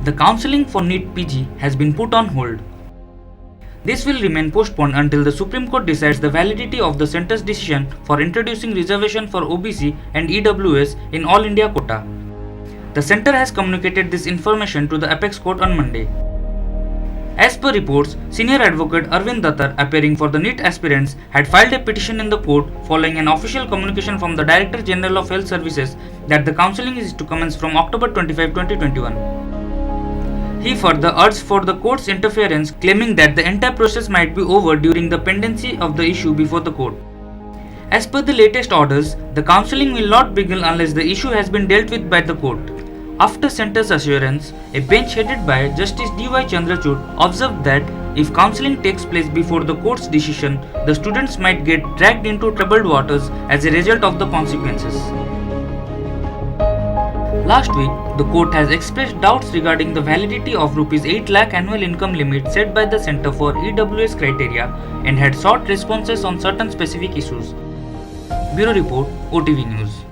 The counselling for NEET PG has been put on hold. This will remain postponed until the Supreme Court decides the validity of the centre's decision for introducing reservation for OBC and EWS in All India quota. The centre has communicated this information to the Apex Court on Monday. As per reports, senior advocate Arvind Dattar, appearing for the NEET aspirants, had filed a petition in the court following an official communication from the Director General of Health Services that the counselling is to commence from October 25, 2021. He further urged for the court's interference, claiming that the entire process might be over during the pendency of the issue before the court. As per the latest orders, the counselling will not begin unless the issue has been dealt with by the court. After centre's assurance, a bench headed by Justice D.Y. Chandrachud observed that if counselling takes place before the court's decision, the students might get dragged into troubled waters as a result of the consequences. Last week, the court has expressed doubts regarding the validity of Rs 8 lakh annual income limit set by the Centre for EWS criteria and had sought responses on certain specific issues. Bureau Report, OTV News.